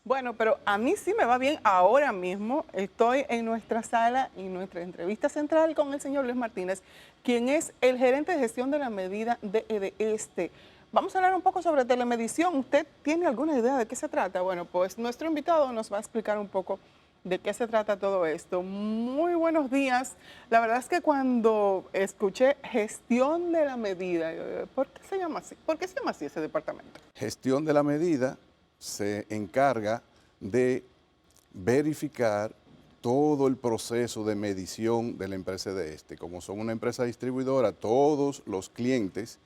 Bueno, pero a mí sí me va bien ahora mismo. Estoy en nuestra sala y nuestra entrevista central con el señor Luis Martínez, quien es el gerente de gestión de la medida de este. Vamos a hablar un poco sobre telemedición. ¿Usted tiene alguna idea de qué se trata? Bueno, pues nuestro invitado nos va a explicar un poco de qué se trata todo esto. Muy buenos días. La verdad es que cuando escuché gestión de la medida, ¿por qué se llama así? ¿Por qué se llama así ese departamento? Gestión de la medida se encarga de verificar todo el proceso de medición de la empresa de este. Como son una empresa distribuidora, todos los clientes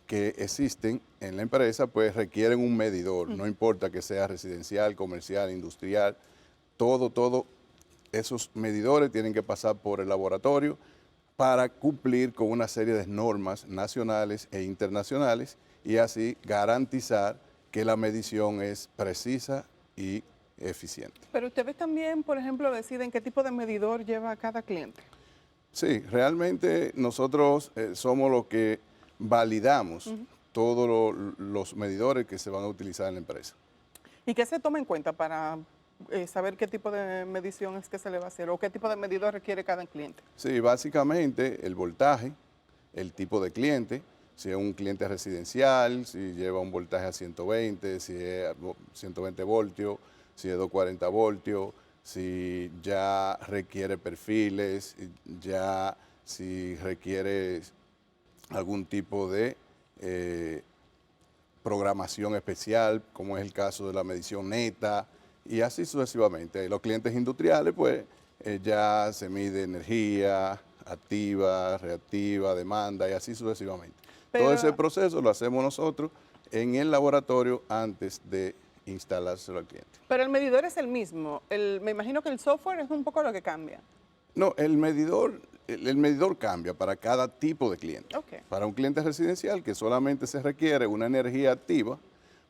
que existen en la empresa pues requieren un medidor, no importa que sea residencial, comercial, industrial, todos esos medidores tienen que pasar por el laboratorio para cumplir con una serie de normas nacionales e internacionales y así garantizar que la medición es precisa y eficiente. Pero ustedes también, por ejemplo, deciden qué tipo de medidor lleva cada cliente. Sí, realmente nosotros somos los que validamos todos los medidores que se van a utilizar en la empresa. ¿Y qué se toma en cuenta para saber qué tipo de medición es que se le va a hacer o qué tipo de medidor requiere cada cliente? Sí, básicamente el voltaje, el tipo de cliente, si es un cliente residencial, si lleva un voltaje a 120, si es 120 voltios, si es 240 voltios, si ya requiere perfiles, ya si requiere algún tipo de programación especial, como es el caso de la medición neta, y así sucesivamente. Los clientes industriales, pues, ya se mide energía activa, reactiva, demanda, y así sucesivamente. Todo ese Pero, proceso lo hacemos nosotros en el laboratorio antes de instalárselo al cliente. pero el medidor es el mismo. Me imagino que el software es un poco lo que cambia. No, el medidor cambia para cada tipo de cliente. Ok. Para un cliente residencial que solamente se requiere una energía activa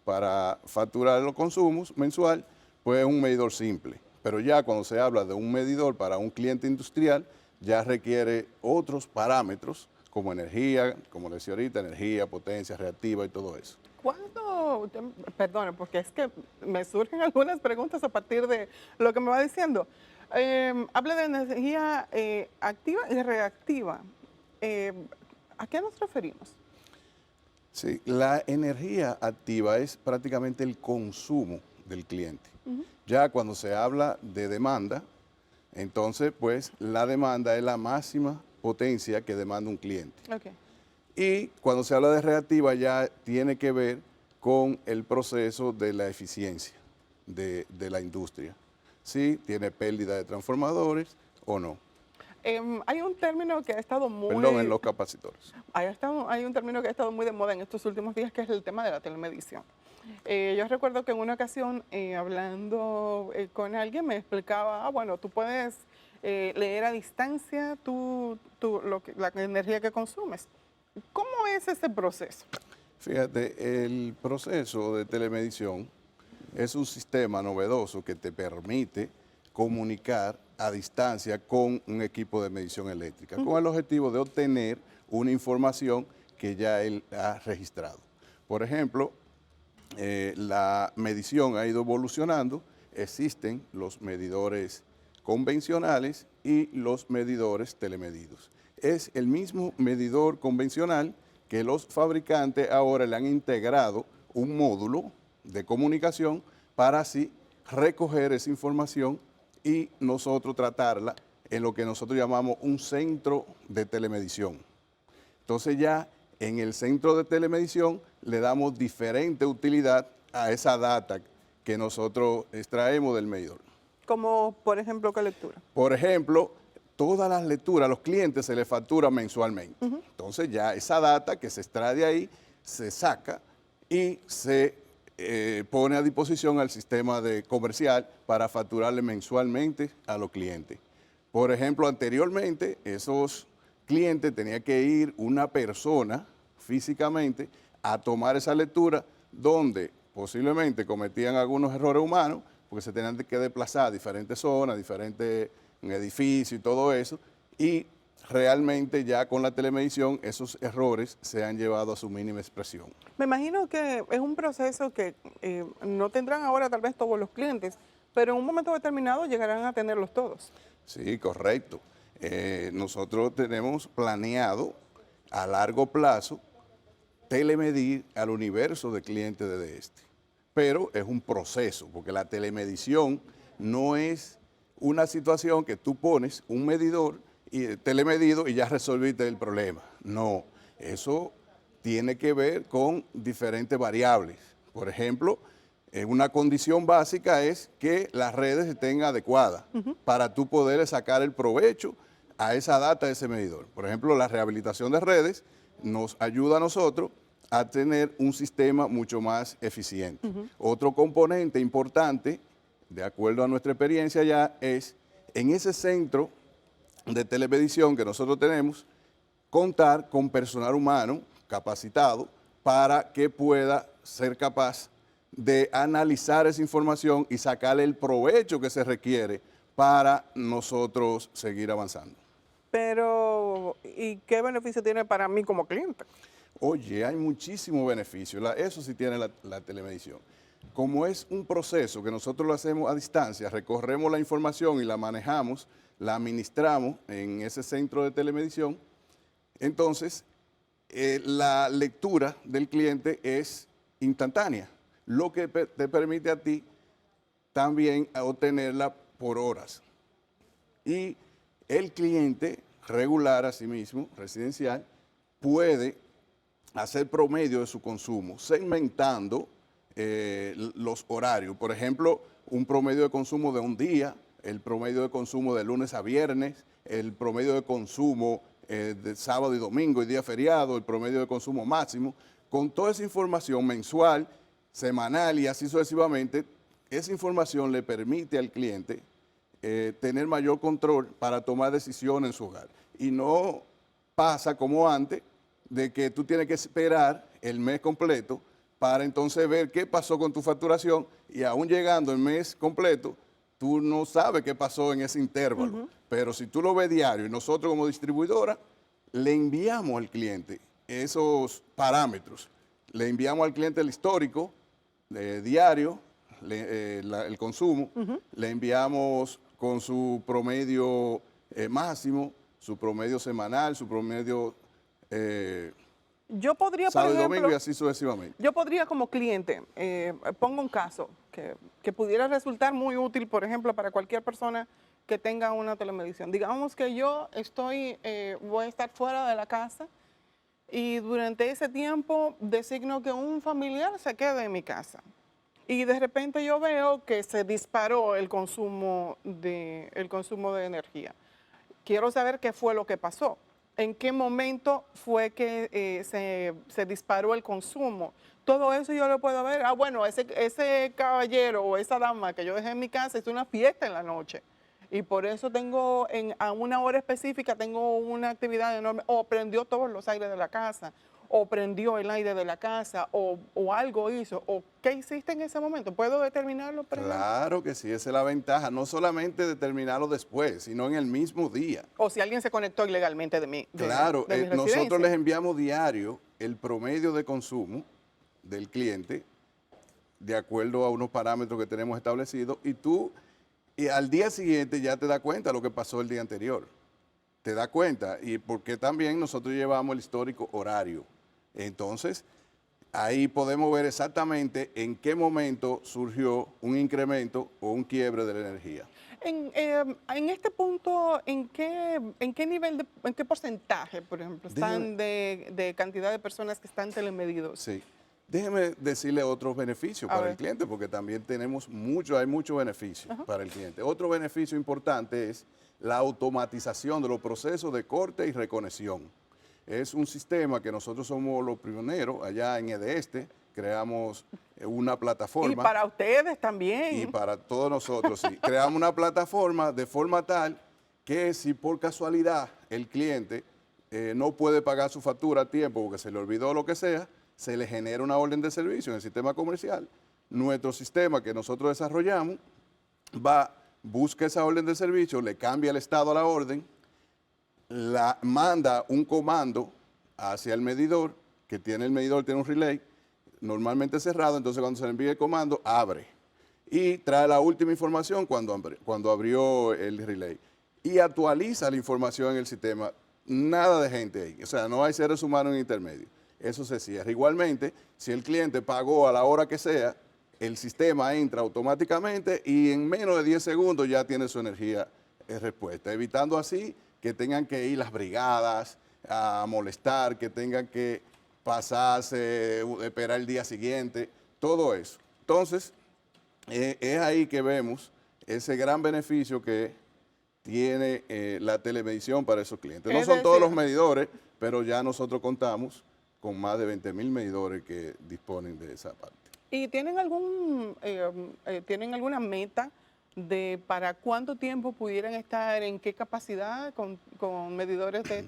para facturar los consumos mensual, pues es un medidor simple. Pero ya cuando se habla de un medidor para un cliente industrial, ya requiere otros parámetros como energía, como le decía ahorita, energía, potencia, reactiva y todo eso. Perdone, porque es que me surgen algunas preguntas a partir de lo que me va diciendo. Habla de energía activa y reactiva. Eh, ¿A qué nos referimos? Sí, la energía activa es prácticamente el consumo del cliente. Ya cuando se habla de demanda, entonces pues la demanda es la máxima potencia que demanda un cliente. Ok. Y cuando se habla de reactiva ya tiene que ver con el proceso de la eficiencia de la industria. Si tiene pérdida de transformadores o no. Hay un término que ha estado Perdón, en muy, los capacitores. hay un término que ha estado muy de moda en estos últimos días, que es el tema de la telemedición. Yo recuerdo que en una ocasión, hablando con alguien, me explicaba, bueno, tú puedes leer a distancia la energía que consumes. ¿Cómo es ese proceso? Fíjate, el proceso de telemedición es un sistema novedoso que te permite comunicar a distancia con un equipo de medición eléctrica, con el objetivo de obtener una información que ya él ha registrado. Por ejemplo, la medición ha ido evolucionando, existen los medidores convencionales y los medidores telemedidos. Es el mismo medidor convencional que los fabricantes ahora le han integrado un módulo de comunicación para así recoger esa información y nosotros tratarla en lo que nosotros llamamos un centro de telemedición. Entonces ya en el centro de telemedición le damos diferente utilidad a esa data que nosotros extraemos del medidor. Como, por ejemplo, ¿qué lectura? Por ejemplo, todas las lecturas a los clientes se les factura mensualmente. Entonces ya esa data que se extrae de ahí se saca y se pone a disposición al sistema de comercial para facturarle mensualmente a los clientes. Por ejemplo, anteriormente esos clientes tenían que ir una persona físicamente a tomar esa lectura donde posiblemente cometían algunos errores humanos porque se tenían que desplazar a diferentes zonas, diferentes edificios y todo eso, y realmente ya con la telemedición esos errores se han llevado a su mínima expresión. Me imagino que es un proceso que no tendrán ahora tal vez todos los clientes, pero en un momento determinado llegarán a tenerlos todos. Sí, correcto. Nosotros tenemos planeado a largo plazo telemedir al universo de clientes de este. Pero es un proceso, porque la telemedición no es una situación que tú pones un medidor y telemedido y ya resolviste el problema. No, eso tiene que ver con diferentes variables. Por ejemplo, una condición básica es que las redes estén adecuadas para tú poder sacar el provecho a esa data de ese medidor. Por ejemplo, la rehabilitación de redes nos ayuda a nosotros a tener un sistema mucho más eficiente. Otro componente importante, de acuerdo a nuestra experiencia ya, es en ese centro de telemedición que nosotros tenemos, contar con personal humano capacitado para que pueda ser capaz de analizar esa información y sacarle el provecho que se requiere para nosotros seguir avanzando. Pero, ¿y qué beneficio tiene para mí como cliente? Oye, hay muchísimos beneficios, eso sí tiene la telemedición. Como es un proceso que nosotros lo hacemos a distancia, recorremos la información y la manejamos, la administramos en ese centro de telemedición, entonces la lectura del cliente es instantánea, lo que te permite a ti también obtenerla por horas. Y el cliente regular, asimismo, residencial, puede hacer promedio de su consumo, segmentando los horarios. Por ejemplo, un promedio de consumo de un día, el promedio de consumo de lunes a viernes, el promedio de consumo de sábado y domingo y día feriado, el promedio de consumo máximo. Con toda esa información mensual, semanal y así sucesivamente, esa información le permite al cliente tener mayor control para tomar decisiones en su hogar. Y no pasa como antes, de que tú tienes que esperar el mes completo para entonces ver qué pasó con tu facturación y aún llegando el mes completo, tú no sabes qué pasó en ese intervalo. Pero si tú lo ves diario y nosotros como distribuidora le enviamos al cliente esos parámetros, le enviamos al cliente el histórico diario, el consumo, le enviamos con su promedio máximo, su promedio semanal, su promedio Yo podría, por sábado y ejemplo, domingo y así sucesivamente. yo podría como cliente, pongo un caso que pudiera resultar muy útil, por ejemplo, para cualquier persona que tenga una telemedición. Digamos que yo voy a estar fuera de la casa y durante ese tiempo designo que un familiar se quede en mi casa. Y de repente yo veo que se disparó el consumo de energía. Quiero saber qué fue lo que pasó. ¿En qué momento fue que se disparó el consumo? Todo eso yo lo puedo ver. Ah, bueno, ese caballero o esa dama que yo dejé en mi casa hizo una fiesta en la noche. Y por eso a una hora específica tengo una actividad enorme. O prendió todos los aires de la casa, o prendió el aire de la casa, o algo hizo. O ¿qué hiciste en ese momento? ¿Puedo determinarlo? Claro que sí, esa es la ventaja. No solamente determinarlo después, sino en el mismo día. O si alguien se conectó ilegalmente de mi Claro, de mi residencia. nosotros les enviamos diario el promedio de consumo del cliente de acuerdo a unos parámetros que tenemos establecidos y al día siguiente ya te das cuenta de lo que pasó el día anterior. Te das cuenta y porque también nosotros llevamos el histórico horario. Entonces, ahí podemos ver exactamente en qué momento surgió un incremento o un quiebre de la energía. En este punto, ¿en qué nivel, en qué porcentaje, por ejemplo, están de cantidad de personas que están telemedidos? Sí. Déjeme decirle otros beneficios para el cliente, porque también hay muchos beneficios para el cliente. Otro beneficio importante es la automatización de los procesos de corte y reconexión. Es un sistema que nosotros somos los pioneros allá en EDESTE, creamos una plataforma. Y para ustedes también. Y para todos nosotros, sí. Creamos una plataforma de forma tal que si por casualidad el cliente no puede pagar su factura a tiempo porque se le olvidó lo que sea, se le genera una orden de servicio en el sistema comercial. Nuestro sistema que nosotros desarrollamos busca esa orden de servicio, le cambia el estado a la orden, manda un comando hacia el medidor, que tiene el medidor, tiene un relay, normalmente cerrado, entonces cuando se le envía el comando, abre. Y trae la última información cuando abrió el relay. Y actualiza la información en el sistema. Nada de gente ahí, o sea, no hay seres humanos en intermedio. Eso se cierra. Igualmente, si el cliente pagó a la hora que sea, el sistema entra automáticamente y en menos de 10 segundos ya tiene su energía respuesta, evitando así que tengan que ir las brigadas a molestar, que tengan que pasarse, esperar el día siguiente, todo eso. Entonces, es ahí que vemos ese gran beneficio que tiene la telemedición para esos clientes. No son todos los medidores, pero ya nosotros contamos con más de 20,000 medidores que disponen de esa parte. ¿Y tienen alguna meta de para cuánto tiempo pudieran estar, en qué capacidad con medidores de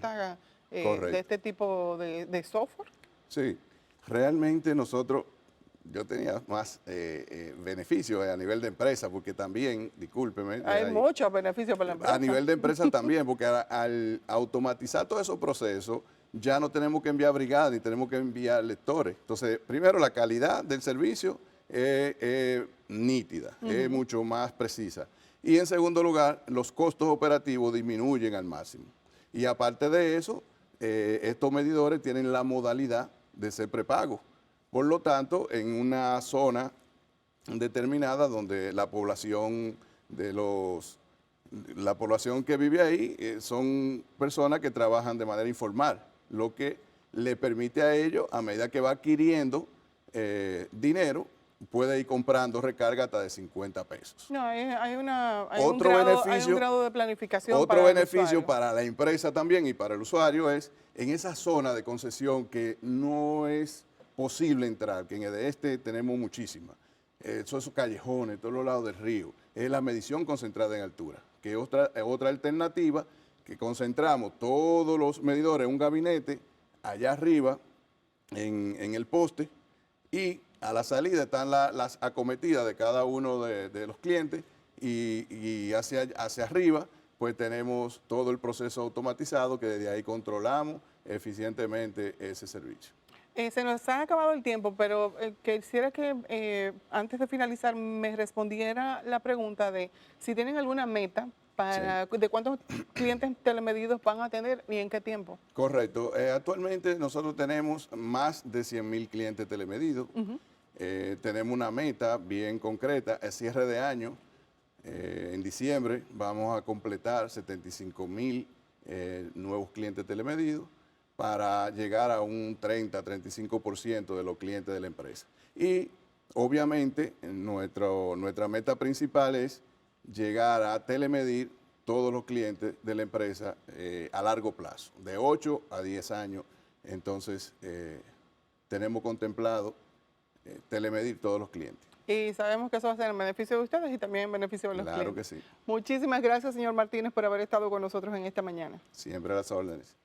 este tipo de software? Sí, realmente yo tenía más beneficios a nivel de empresa, porque también, discúlpeme. Hay muchos beneficios para la empresa. A nivel de empresa también, porque al automatizar todos esos procesos, ya no tenemos que enviar brigadas ni tenemos que enviar lectores. Entonces, primero, la calidad del servicio es nítida, es mucho más precisa. Y en segundo lugar, los costos operativos disminuyen al máximo. Y aparte de eso, estos medidores tienen la modalidad de ser prepago. Por lo tanto, en una zona determinada donde la población que vive ahí son personas que trabajan de manera informal, lo que le permite a ellos, a medida que va adquiriendo dinero, puede ir comprando recarga hasta de 50 pesos. No, hay un grado de planificación. Otro beneficio para la empresa también y para el usuario es en esa zona de concesión que no es posible entrar, que en el tenemos muchísimas. Esos callejones, todos los lados del río, es la medición concentrada en altura, que es otra alternativa, que concentramos todos los medidores en un gabinete allá arriba, en el poste, y a la salida están las acometidas de cada uno de los clientes, y hacia arriba pues tenemos todo el proceso automatizado, que desde ahí controlamos eficientemente ese servicio. Se nos ha acabado el tiempo, pero quisiera que antes de finalizar me respondiera la pregunta de si tienen alguna meta de cuántos clientes telemedidos van a tener y en qué tiempo. Correcto. Actualmente nosotros tenemos más de 100,000 clientes telemedidos. Tenemos una meta bien concreta, el cierre de año. En diciembre vamos a completar 75,000 nuevos clientes telemedidos, para llegar a un 30-35% de los clientes de la empresa. Y obviamente nuestra meta principal es llegar a telemedir todos los clientes de la empresa a largo plazo, de 8 a 10 años. Entonces, tenemos contemplado telemedir todos los clientes. Y sabemos que eso va a ser en beneficio de ustedes y también en beneficio de los clientes. Claro que sí. Muchísimas gracias, señor Martínez, por haber estado con nosotros en esta mañana. Siempre a las órdenes.